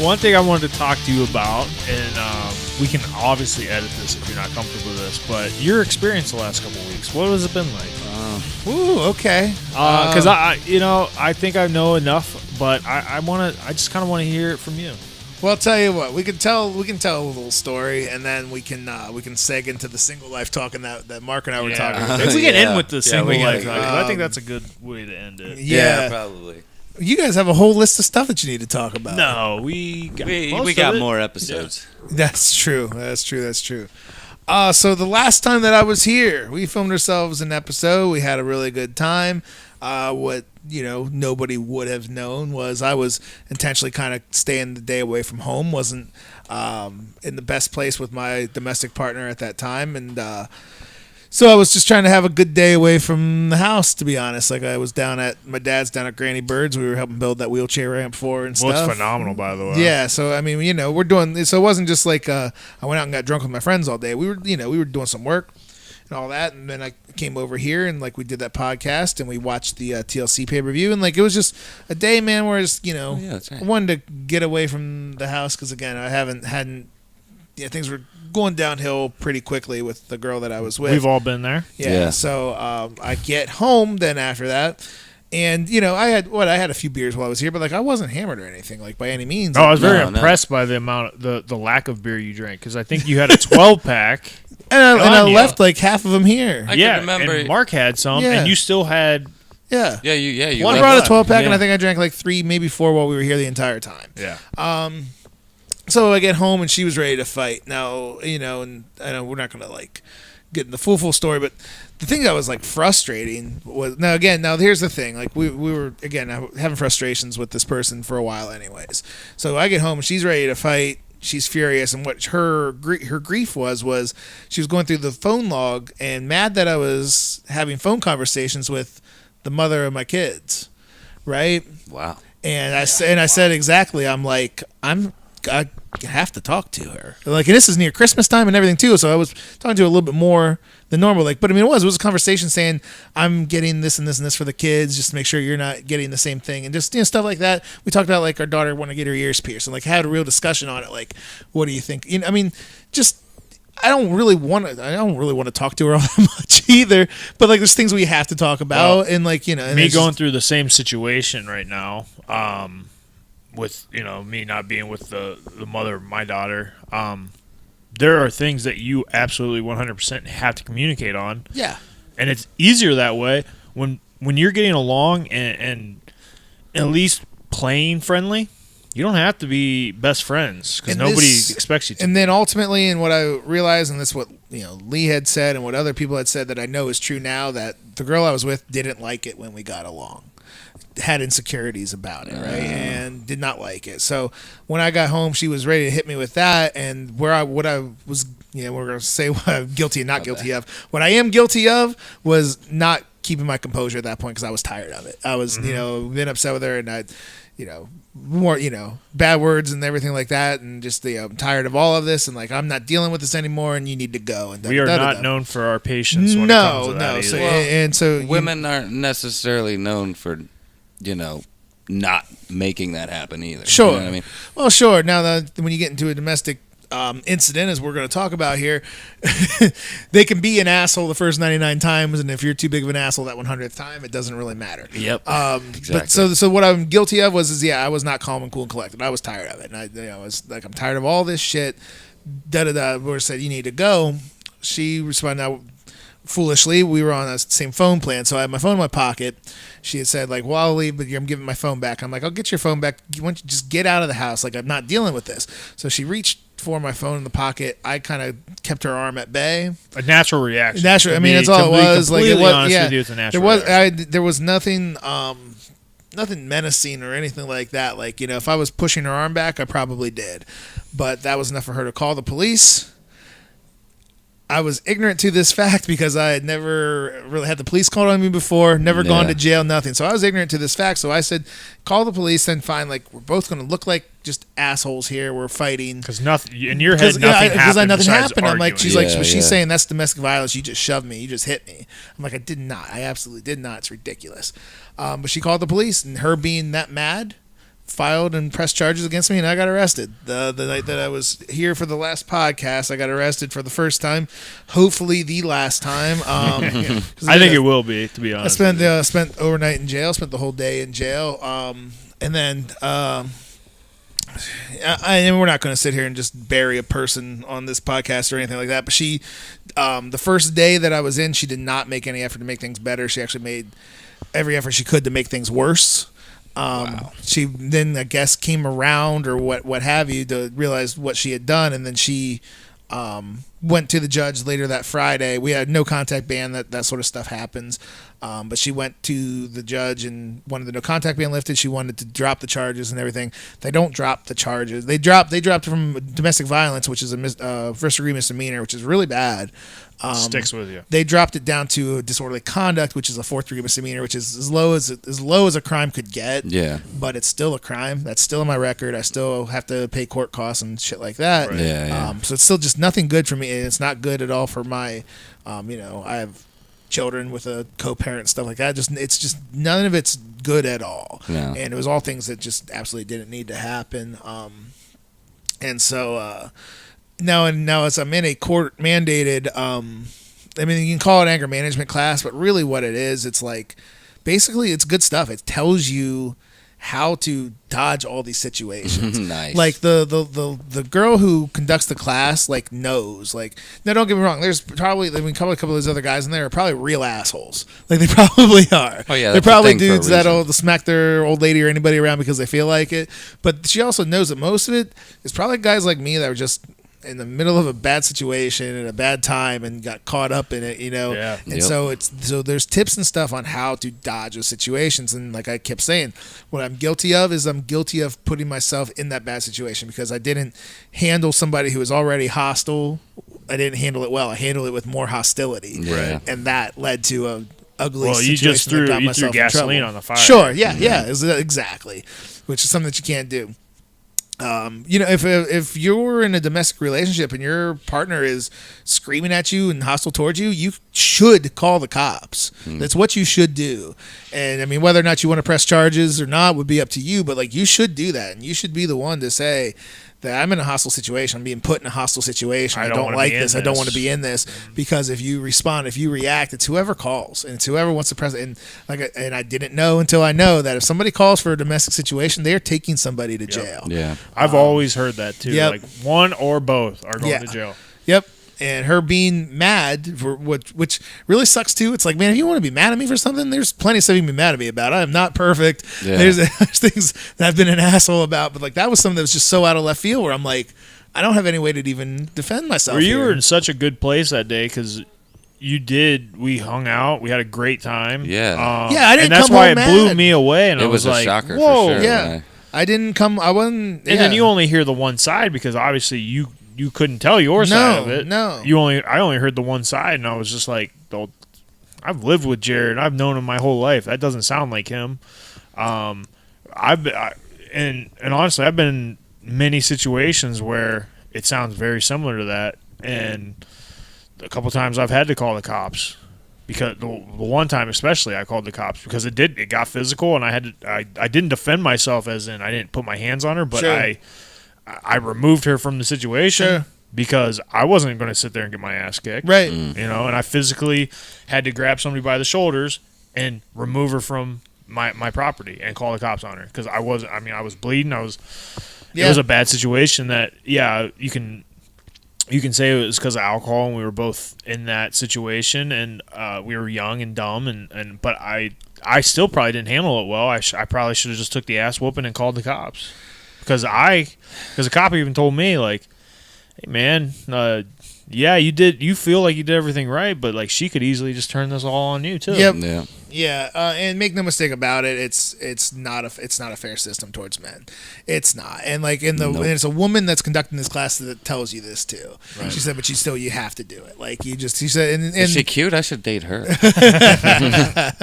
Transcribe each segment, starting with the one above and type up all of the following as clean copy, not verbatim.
One thing I wanted to talk to you about, and we can obviously edit this if you're not comfortable with this, but your experience the last couple of weeks, what has it been like? Okay. Because I think I know enough, but I just kind of want to hear it from you. Well, I'll tell you what, we can tell a little story, and then we can seg into the single life talking that Mark and I were talking about. If we get in with the single life, go. I think that's a good way to end it. Yeah, probably. You guys have a whole list of stuff that you need to talk about. No, we got more episodes. Yeah. That's true. So the last time that I was here, we filmed ourselves an episode. We had a really good time. What nobody would have known was I was intentionally kind of staying the day away from home. Wasn't in the best place with my domestic partner at that time, and so I was just trying to have a good day away from the house, to be honest. Like I was my dad's down at Granny Bird's. We were helping build that wheelchair ramp for and stuff. Well, it's phenomenal, by the way. Yeah, so I mean, we're doing. So it wasn't just like I went out and got drunk with my friends all day. We were doing some work and all that, and then I came over here and like we did that podcast and we watched the TLC pay-per-view, and like it was just a day, man, where it's that's right. I wanted to get away from the house because again I hadn't things were going downhill pretty quickly with the girl that I was with. We've all been there. Yeah. So I get home then after that. And I had a few beers while I was here, but like I wasn't hammered or anything like by any means. Oh, I was very impressed by the amount, the lack of beer you drank, because I think you had a 12-pack, and I left like half of them here. I can remember. And Mark had some, and you still had. Yeah. You One brought a 12-pack, and I think I drank like 3, maybe 4 while we were here the entire time. Yeah. So I get home and she was ready to fight. Now, and I know we're not gonna like get in the full story, but the thing that was like frustrating was now here's the thing, like we were again having frustrations with this person for a while anyways. So I get home and she's ready to fight. She's furious, and what her grief was she was going through the phone log and mad that I was having phone conversations with the mother of my kids, right? Wow. And I said exactly, I'm like I have to talk to her. Like, and this is near Christmas time and everything too, so I was talking to her a little bit more than normal. Like, but I mean, it was a conversation saying I'm getting this and this and this for the kids, just to make sure you're not getting the same thing, and just stuff like that. We talked about like our daughter wanted to get her ears pierced, and like had a real discussion on it. Like, what do you think? I mean, just. I don't really want to talk to her all that much either. But like, there's things we have to talk about, and like and me going through the same situation right now. With me not being with the mother of my daughter, there are things that you absolutely 100% have to communicate on. Yeah, and it's easier that way when you're getting along and at least playing friendly. You don't have to be best friends because nobody expects you to. And then ultimately, and what I realized, and this is what Lee had said, and what other people had said that I know is true now, that the girl I was with didn't like it when we got along. Had insecurities about it, right, and did not like it. So when I got home, she was ready to hit me with that, and what I was, we're gonna say what I'm guilty and not guilty of. What I am guilty of was not keeping my composure at that point because I was tired of it. I was, been upset with her, and I, more, bad words and everything like that, and just I'm tired of all of this, and like I'm not dealing with this anymore, and you need to go. And we are not known for our patience. When it comes to that so, either. and so women aren't necessarily known for, not making that happen either. Sure. You know what I mean? Well, sure. Now, when you get into a domestic incident, as we're going to talk about here, they can be an asshole the first 99 times, and if you're too big of an asshole that 100th time, it doesn't really matter. Yep. Exactly. But so what I'm guilty of I was not calm and cool and collected. I was tired of it, and I was like, I'm tired of all this shit. Where said you need to go. She responded. Now, foolishly, we were on the same phone plan, so I had my phone in my pocket. She had said, like, well, I'll leave, but I'm giving my phone back. I'm like, I'll get your phone back. Why don't you just get out of the house? Like, I'm not dealing with this. So she reached for my phone in the pocket. I kind of kept her arm at bay. A natural reaction. I mean, that's all it was. Like, it was. Yeah, it's a natural there was nothing, nothing menacing or anything like that. Like, if I was pushing her arm back, I probably did, but that was enough for her to call the police. I was ignorant to this fact because I had never really had the police called on me before, never gone to jail, nothing. So I was ignorant to this fact. So I said, call the police, then fine. Like, we're both going to look like just assholes here. We're fighting. Because nothing, in your head, nothing happened. Nothing happened. I'm like, she's she's saying that's domestic violence. You just shoved me. You just hit me. I'm like, I did not. I absolutely did not. It's ridiculous. But she called the police, and her being that mad filed and pressed charges against me, and I got arrested. The night that I was here for the last podcast, I got arrested for the first time. Hopefully, the last time. I think it will be, to be I honest. spent overnight in jail. Spent the whole day in jail, and then. And we're not going to sit here and just bury a person on this podcast or anything like that. But she, the first day that I was in, she did not make any effort to make things better. She actually made every effort she could to make things worse. Wow. She then, I guess, came around or what have you to realize what she had done, and then she went to the judge later that Friday. We had no contact ban. That sort of stuff happens. But she went to the judge and wanted the no contact ban lifted. She wanted to drop the charges and everything. They don't drop the charges. They dropped it from domestic violence, which is a first degree misdemeanor, which is really bad. Sticks with you. They dropped it down to disorderly conduct, which is a fourth degree misdemeanor, which is as low as a crime could get. Yeah. But it's still a crime. That's still on my record. I still have to pay court costs and shit like that. Right. Yeah. So it's still just nothing good for me, and it's not good at all for my, I have children with a co-parent and stuff like that. It's just none of it's good at all. No. And it was all things that just absolutely didn't need to happen. And so now as I'm in a court mandated, you can call it anger management class, but really what it is, it's like basically it's good stuff. It tells you how to dodge all these situations. Nice. Like the girl who conducts the class knows. Now don't get me wrong, there's probably a couple of those other guys in there are probably real assholes. They probably are. Oh yeah, they're that's a probably thing for a dudes that'll reason. smack their old lady or anybody around because they feel like it. But she also knows that most of it is probably guys like me that were just in the middle of a bad situation at a bad time and got caught up in it, Yeah. And Yep. so there's tips and stuff on how to dodge those situations. And like I kept saying, what I'm guilty of is I'm guilty of putting myself in that bad situation because I didn't handle somebody who was already hostile. I didn't handle it well. I handled it with more hostility. Yeah. And that led to a ugly Well, you situation. just that got threw myself in gasoline trouble. on the fire. Sure, yeah, exactly. Which is something that you can't do. If you're in a domestic relationship and your partner is screaming at you and hostile towards you, you should call the cops. That's what you should do. And I mean, whether or not you want to press charges or not would be up to you, but you should do that. And you should be the one to say that I'm in a hostile situation. I'm being put in a hostile situation. I don't wanna like be in this. I don't this. want to be in this. Because if you respond, if you react, it's whoever calls and it's whoever wants to press it. And I didn't know until I know that if somebody calls for a domestic situation, they're taking somebody to jail. Yeah. I've always heard that too. Yep. Like one or both are going Yeah. to jail. Yep. And her being mad for which really sucks too. It's like, man, if you want to be mad at me for something, there's plenty of stuff you can be mad at me about. I am not perfect. Yeah. There's things that I've been an asshole about, but that was something that was just so out of left field where I'm like, I don't have any way to even defend myself. Well, you here. were in such a good place that day because we hung out, we had a great time. Yeah. Yeah, I didn't and that's come why home it blew mad. me away, and It I was was a like, shocker whoa. for sure. Yeah. when I didn't come. I wasn't. And then you only hear the one side because obviously you couldn't tell your side of it. No. I only heard the one side, and I was just like, "Oh, I've lived with Jerrod. I've known him my whole life. That doesn't sound like him. And honestly, I've been in many situations where it sounds very similar to that, and a couple times I've had to call the cops. Because the one time especially, I called the cops because it got physical, and I didn't defend myself, as in I didn't put my hands on her, but Sure. I removed her from the situation Sure. because I wasn't going to sit there and get my ass kicked, Right. and I physically had to grab somebody by the shoulders and remove her from my property and call the cops on her because I was bleeding. It was a bad situation that you can say it was because of alcohol, and we were both in that situation, and we were young and dumb, but I still probably didn't handle it well. I probably should have just took the ass whooping and called the cops, because the cop even told me, like, hey man, you feel like you did everything right, but she could easily just turn this all on you too. Yep. Yeah. Yeah, and make no mistake about it, it's not a fair system towards men. It's not, and and it's a woman that's conducting this class that tells you this too. Right. She said, but you have to do it. She said, and Is she cute? I should date her.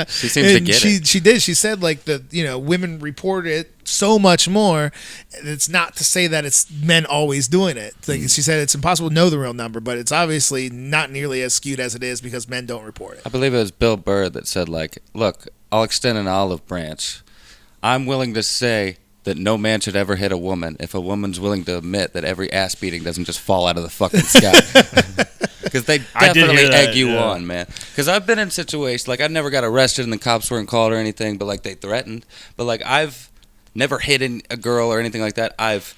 She seems to get it. She did. She said women report it so much more. It's not to say that it's men always doing it. She said it's impossible to know the real number, but it's obviously not nearly as skewed as it is because men don't report it. I believe it was Bill Burr that said, look, I'll extend an olive branch. I'm willing to say that no man should ever hit a woman if a woman's willing to admit that every ass beating doesn't just fall out of the fucking sky. Because they I did definitely hear that, egg you yeah. on, man. Because I've been in situations, like, I never got arrested and the cops weren't called or anything, but, like, they threatened. But, like, I've never hit a girl or anything like that. I've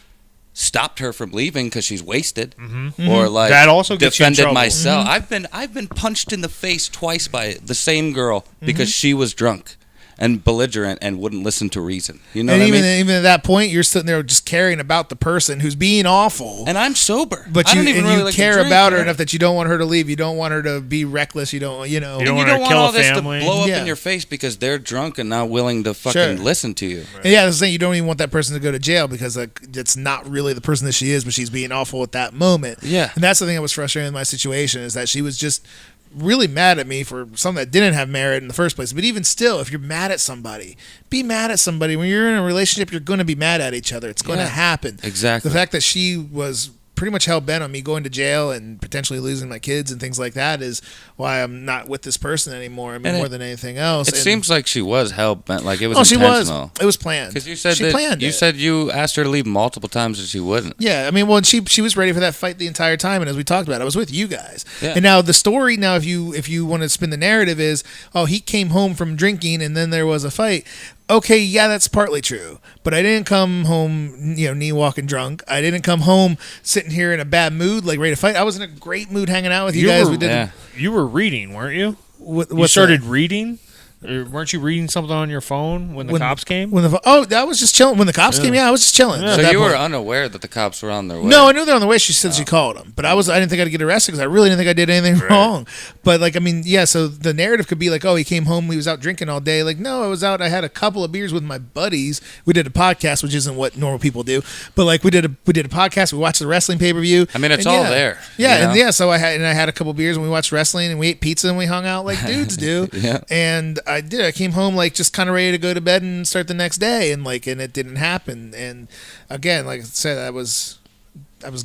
stopped her from leaving because she's wasted, or, like, That also gets you in defended trouble. myself. I've been punched in the face twice by the same girl because she was drunk and belligerent and wouldn't listen to reason. You know And what even I mean? even at that point, you're sitting there just caring about the person who's being awful. And I'm sober. But I you don't even and really you like to care drink, about her man. enough that you don't want her to leave. You don't want her to be reckless. You don't. You don't And you want don't to want kill all a this family. to blow up Yeah. in your face because they're drunk and not willing to fucking Sure. listen to you. And yeah, that's the thing. You don't even want that person to go to jail because like it's not really the person that she is, but she's being awful at that moment. Yeah. And that's the thing that was frustrating in my situation is that she was just really mad at me for something that didn't have merit in the first place. But even still, if you're mad at somebody, be mad at somebody. When you're in a relationship, you're going to be mad at each other. It's going to Yeah. happen. Exactly. The fact that she was pretty much hell bent on me going to jail and potentially losing my kids and things like that is why I'm not with this person anymore. I mean, And more it- than anything else. It And- seems like she was hell bent. Like, it was Oh, she was. intentional. It was planned. Because you said she that planned you it. said you asked her to leave multiple times and she wouldn't. Yeah, I mean, well, she was ready for that fight the entire time, and as we talked about, I was with you guys. Yeah. And now the story, now if you want to spin the narrative, is oh he came home from drinking and then there was a fight. Okay, yeah, that's partly true, but I didn't come home, knee walking drunk. I didn't come home sitting here in a bad mood, like ready to fight. I was in a great mood hanging out with you, You guys. were- We did. Yeah. You were reading, weren't you? What You started reading? Or weren't you reading something on your phone when the cops came? I was just chilling when the cops came. Yeah, I was just chilling. Yeah. at So that you were point. unaware that the cops were on their way. No, I knew they were on the way. She said she called them, but I didn't think I'd get arrested because I really didn't think I did anything wrong. But like, I mean, yeah. So the narrative could be like, oh, he came home, he was out drinking all day. Like, no, I was out. I had a couple of beers with my buddies. We did a podcast, which isn't what normal people do, but like we did a podcast. We watched the wrestling pay per view. I mean, it's all there, Yeah, you know? and yeah. So I had a couple beers and we watched wrestling and we ate pizza and we hung out like dudes do. Yeah. And I did. I came home like just kind of ready to go to bed and start the next day, and it didn't happen. And again, like I said, I was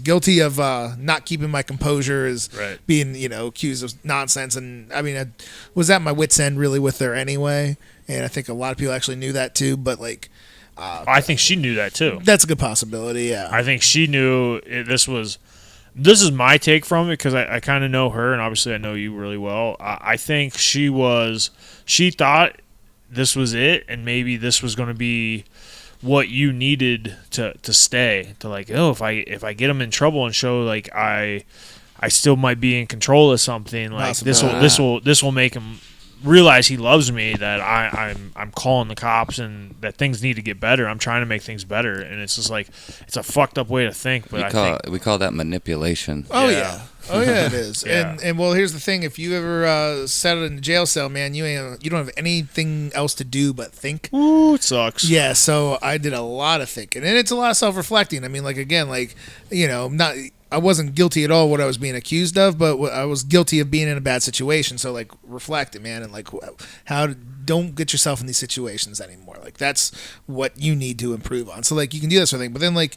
guilty of not keeping my composure, as Right. being accused of nonsense. And I mean, I was at my wit's end really with her anyway, and I think a lot of people actually knew that too. But like, I think she knew that too. that's a good possibility. Yeah. I think she knew this is my take from it because I kind of know her and obviously I know you really well. I think she thought this was it and maybe this was going to be what you needed to stay, to like, oh, if I get him in trouble and show like I still might be in control of something, like this will make him realize he loves me, that I'm calling the cops and that things need to get better. I'm trying to make things better, and it's just like it's a fucked up way to think. But we call that manipulation. Oh Yeah. yeah. Oh yeah, it is. Yeah. And well, here's the thing: if you ever sat in a jail cell, man, you don't have anything else to do but think. ooh, it sucks. Yeah, so I did a lot of thinking, and it's a lot of self-reflecting. I mean, like again, like I wasn't guilty at all what I was being accused of, but I was guilty of being in a bad situation. So like, reflecting, man, and like don't get yourself in these situations anymore. Like that's what you need to improve on. So like you can do that sort of thing, but then like.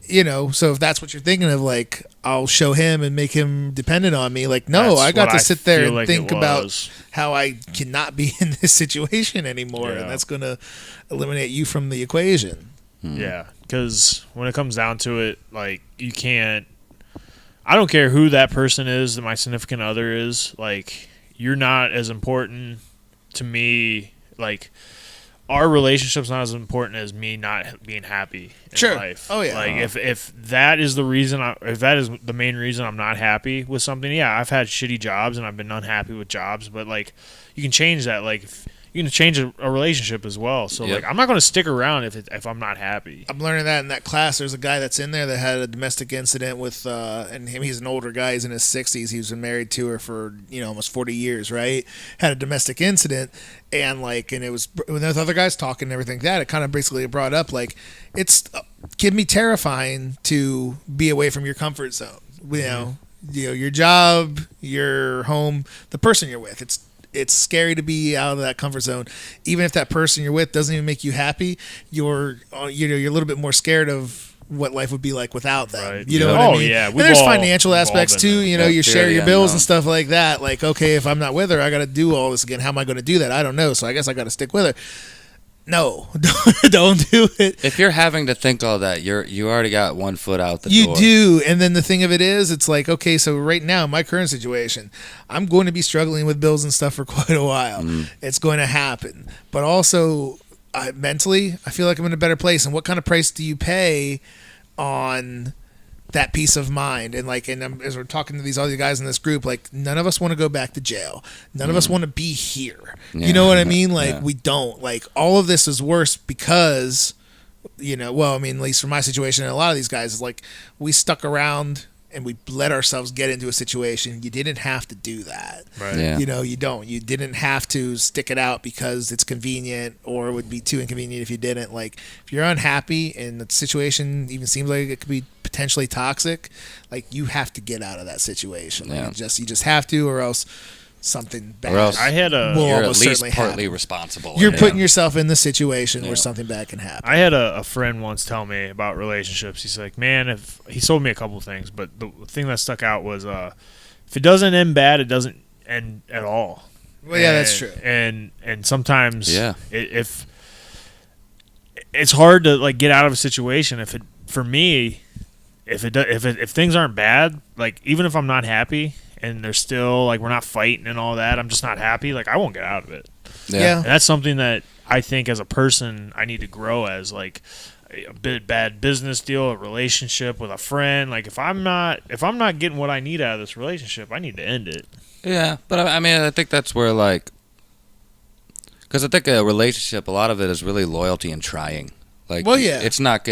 So if that's what you're thinking of, like, I'll show him and make him dependent on me. Like, no, That's I got what to I sit there feel and like think it about was. how I cannot be in this situation anymore, Yeah. and that's going to eliminate you from the equation. Yeah, because when it comes down to it, like you can't. I don't care who that person is that my significant other is. Like, you're not as important to me. Like, our relationship's not as important as me not being happy in Sure. life. Oh, yeah. Like if that is the reason, if that is the main reason I'm not happy with something, yeah, I've had shitty jobs and I've been unhappy with jobs, but like you can change that. Like you can change a relationship as well. So Yep. like I'm not going to stick around if I'm not happy. I'm learning that in that class. There's a guy that's in there that had a domestic incident with, and he's an older guy. He's in his 60s. He's been married to her for almost 40 years, right? Had a domestic incident, and it was when those other guys talking and everything like that. It kind of basically brought up like it's can be terrifying to be away from your comfort zone. Your job, your home, the person you're with. It's scary to be out of that comfort zone, even if that person you're with doesn't even make you happy. You're a little bit more scared of what life would be like without them. Right. You know Yeah. what I Oh, mean? yeah. And We've there's all- financial we've all aspects been too. there. You Fear share of your the bills unknown. and stuff like that. Like, okay, if I'm not with her, I got to do all this again. How am I going to do that? I don't know. So I guess I got to stick with her. no, don't do it. If you're having to think all that, you already got one foot out the You door. do, and then the thing of it is, it's like, okay, so right now, in my current situation, I'm going to be struggling with bills and stuff for quite a while. It's going to happen, but also mentally, I feel like I'm in a better place. And what kind of price do you pay on that peace of mind? And like, as we're talking to these other guys in this group, like, none of us want to go back to jail. None of us want to be here. Yeah. You know what I mean? Like, Yeah. we don't. Like, all of this is worse because, well, I mean, at least for my situation and a lot of these guys, is like, we stuck around and we let ourselves get into a situation. You didn't have to do that. Right. Yeah. You didn't have to stick it out because it's convenient, or it would be too inconvenient if you didn't. Like, if you're unhappy and the situation even seems like it could be potentially toxic, like, you have to get out of that situation. Yeah. Like, you just have to, or else something bad. Or else I had a will You're at almost least certainly partly happen. responsible. You're Yeah. putting yourself in the situation Yeah. where something bad can happen. I had a friend once tell me about relationships. He's like, man, if he told me a couple things, but the thing that stuck out was if it doesn't end bad, it doesn't end at all. Well, yeah, that's true. And sometimes, Yeah. if it's hard to like get out of a situation, if things aren't bad, like, even if I'm not happy and they're still like, we're not fighting and all that, I'm just not happy, like, I won't get out of it. Yeah. And that's something that I think as a person I need to grow as, like, a bad business deal, a relationship with a friend. Like, if I'm not getting what I need out of this relationship, I need to end it. Yeah, but I mean, I think that's where, like, because I think a relationship, a lot of it is really loyalty and trying. Like, Well, yeah. it's not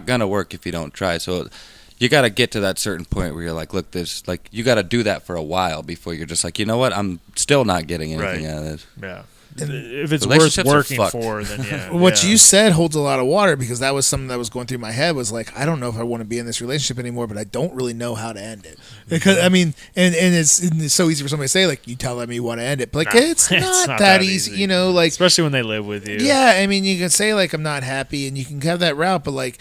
gonna work if you don't try. So you got to get to that certain point where you're like, look, this, like, you got to do that for a while before you're just like, you know what, I'm still not getting anything Right. out of this. Yeah. And If it's worth relationships are working fucked. for, then yeah. What yeah. you said holds a lot of water, because that was something that was going through my head, was like, I don't know if I want to be in this relationship anymore, but I don't really know how to end it. Because I mean, and it's so easy for somebody to say, like, you tell them you want to end it, but like, Nah, it's it's not not that that easy, easy. you know, like, especially when they live with you. yeah, I mean, you can say, like, I'm not happy, and you can have that route, but like,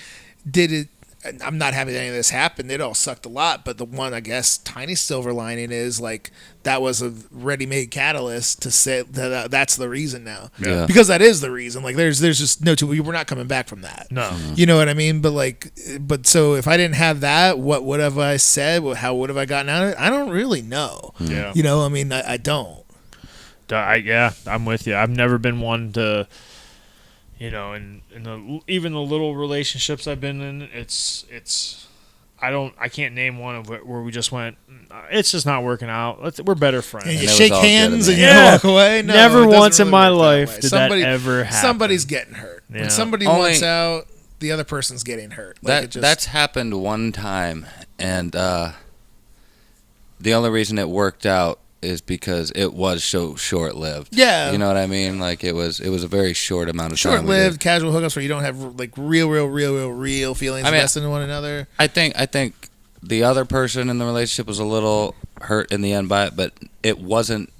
I'm not happy that any of this happened. It all sucked a lot, but the one, I guess, tiny silver lining is, like, that was a ready-made catalyst to say that that's the reason now. Yeah. Because that is the reason. Like, there's just no we're not coming back from that. No. You know what I mean? But so if I didn't have that, what would have I said? How would have I gotten out of it? I don't really know. Yeah. You know, I mean, I don't. Yeah, I'm with you. I've never been one to, in even the little relationships I've been in, I can't name one of where we just went, it's just not working out. We're better friends. And you it was shake all good hands in and the you end. walk away. No, Never it doesn't once in really my work that life way. did that ever happen. Somebody's getting hurt. Yeah. When somebody Only- wants out, the other person's getting hurt. Like, That's happened one time, and the only reason it worked out is because it was so short-lived. Yeah. You know what I mean? Like, it was a very short amount of time. we did. short-lived casual hookups where you don't have, like, real feelings I mean, invested in one another. I think the other person in the relationship was a little hurt in the end by it, but it wasn't.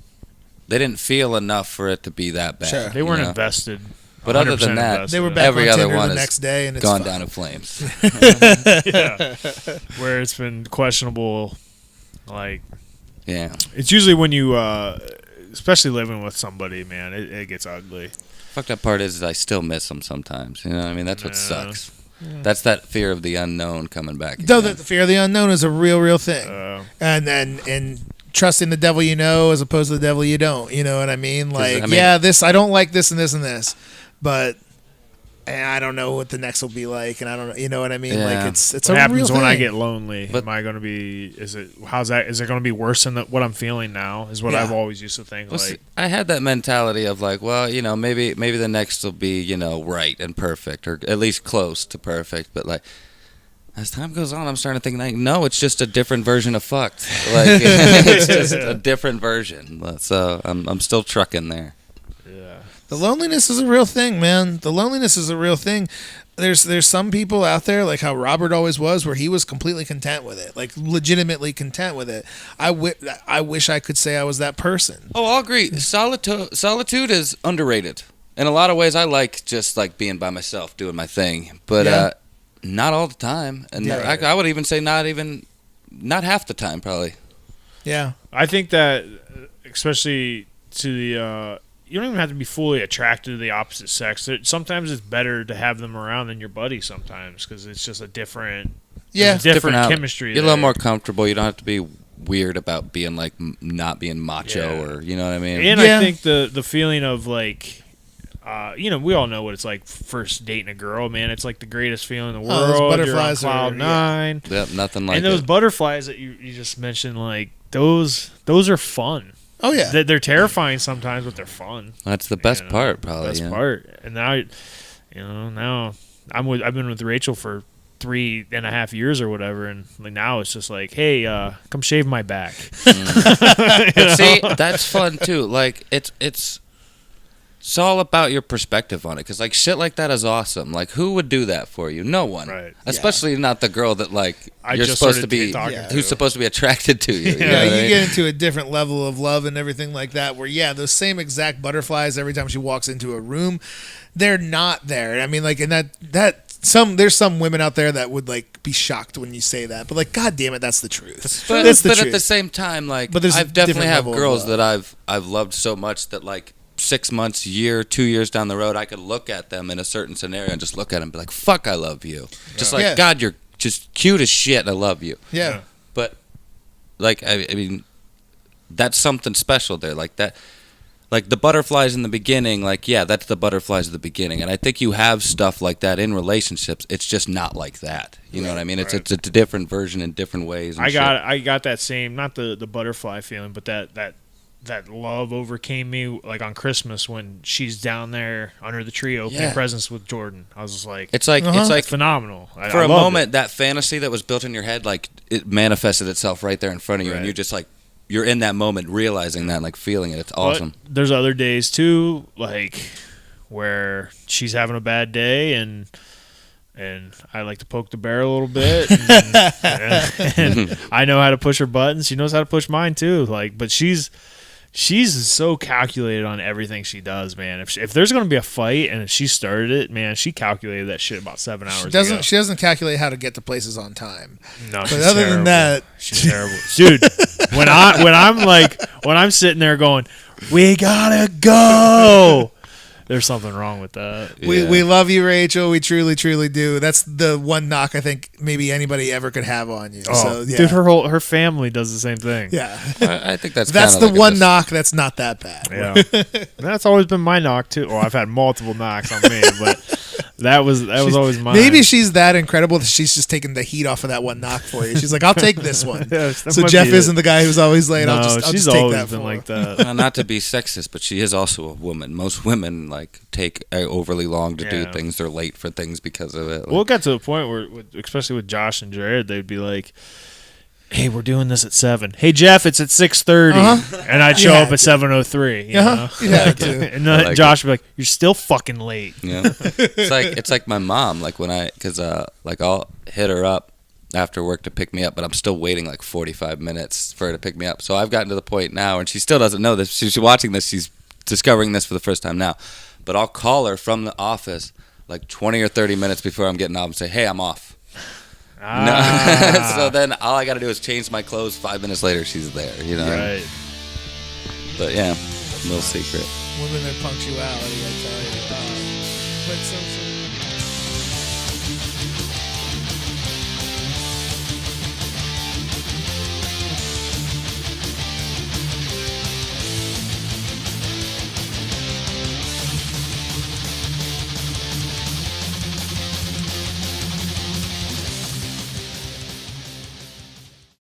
They didn't feel enough for it to be that bad. Sure. They weren't you know? invested. But other 100% than that, invested They were in back Every on other Tinder one the is next day, and it's gone fine. down in flames. it. Yeah. Where it's been questionable, like, Yeah. it's usually when you, especially living with somebody, man, it gets ugly. Fucked up part is I still miss them sometimes. You know what I mean? That's what Yeah. sucks. That's that fear of the unknown coming back. Though again. the fear of the unknown is a real thing. And trusting the devil you know as opposed to the devil you don't. You know what I mean? Like, I mean- yeah, I don't like this and this and this, but I don't know what the next will be like, and I don't know. You know what I mean? Yeah. Like, it's What a real happens when I thing. get lonely? But- Am I going to be? Is it going to be worse than what I'm feeling now? Is what Yeah. I've always used to think. Well, Like, see, I had that mentality of like, well, maybe the next will be, right and perfect, or at least close to perfect. But like, as time goes on, I'm starting to think like, no, it's just a different version of fucked. Like, it's just a different version. So I'm still trucking there. yeah, The loneliness is a real thing, man. The loneliness is a real thing. There's some people out there, like how Robert always was, where he was completely content with it, like legitimately content with it. I wish I could say I was that person. Oh, I'll agree. Solitude is underrated. In a lot of ways, I like just like being by myself, doing my thing, but Yeah. not all the time. And Yeah. I would even say not half the time, probably. Yeah. I think that especially to the you don't even have to be fully attracted to the opposite sex. Sometimes it's better to have them around than your buddy sometimes because it's just a different, different out- chemistry. You're a little more comfortable. You don't have to be weird about being like not being macho or you know what I mean. And I think the feeling of like, we all know what it's like first dating a girl, man. It's like the greatest feeling in the world. Those butterflies You're on cloud nine. Yep, nothing like and those it. butterflies that you just mentioned, like those are fun. Oh yeah, They're terrifying sometimes, but they're fun. That's the best part, probably. Best part. And now, now I've been with Rachel for 3.5 years or whatever, and like now it's just like, hey, come shave my back. But see, that's fun too. Like it's all about your perspective on it, because like shit like that is awesome. Like who would do that for you? No one, Right. Especially not the girl that like I you're just supposed to started be, talking to. who's supposed to be attracted to you. You know Yeah, what I you mean? get into a different level of love and everything like that. Where those same exact butterflies every time she walks into a room, they're not there. I mean, like, and there's some women out there that would like be shocked when you say that, but like, god damn it, that's the truth. But, That's the but truth. at the same time, like But there's a I've definitely different have level of girls love. that I've loved so much that like 6 months, year, 2 years down the road, I could look at them in a certain scenario and just look at them and be like, fuck, I love you. Just like, Yeah. God, you're just cute as shit. I love you. Yeah. But like, I mean, that's something special there. Like that, like the butterflies in the beginning, like, yeah, that's the butterflies at the beginning. And I think you have stuff like that in relationships. It's just not like that. You know what I mean? It's a different version in different ways. And I got that same, not the butterfly feeling, but that love overcame me like on Christmas when she's down there under the tree opening presents with Jordan. I was just like, It's like it's phenomenal. for I a loved moment, that fantasy that was built in your head, like it manifested itself right there in front of you, and Right. you just like you're in that moment, realizing that, and, like feeling it. It's awesome. But there's other days too, like where she's having a bad day and I like to poke the bear a little bit, and I know how to push her buttons. She knows how to push mine too. Like, but she's so calculated on everything she does, man. If there's gonna be a fight and if she started it, man, she calculated that shit about 7 hours ago. She doesn't calculate how to get to places on time. No, But she's other terrible. than that, she's terrible, dude. When I'm sitting there going, we gotta go. There's something wrong with that. we love you, Rachel. We truly, truly do. That's the one knock I think maybe anybody ever could have on you. So, yeah. Dude, her family does the same thing. Yeah. I think that's That's kinda the like one knock that's not that bad. Yeah, that's always been my knock too. Well, I've had multiple knocks on me, but that was always mine. Maybe she's that incredible that she's just taking the heat off of that one knock for you. She's like, I'll take this one. Yes, that So might Jeff be isn't it. the guy who's always late. No, I'll she's just take always that been for like her. that. Not to be sexist, but she is also a woman. Most women like take overly long to do Yeah. things. They're late for things because of it. Like, Well, it got to the point where, especially with Josh and Jerrod, they'd be like, "Hey, we're doing this at 7. Hey, Jeff, it's at 6:30," and I'd show You up had at to. 7:03. You know? You had to. And I like Josh would be like, "You're still fucking late." yeah, it's like my mom. Like when because like I'll hit her up after work to pick me up, but I'm still waiting like 45 minutes for her to pick me up. So I've gotten to the point now, and she still doesn't know this. She's watching this. She's discovering this for the first time now. But I'll call her from the office like 20 or 30 minutes before I'm getting off and say, "Hey, I'm off." Ah, So then all I got to do is change my clothes. 5 minutes later, she's there. You know. right. But yeah, little secret. Women are punctuality, I tell you. But so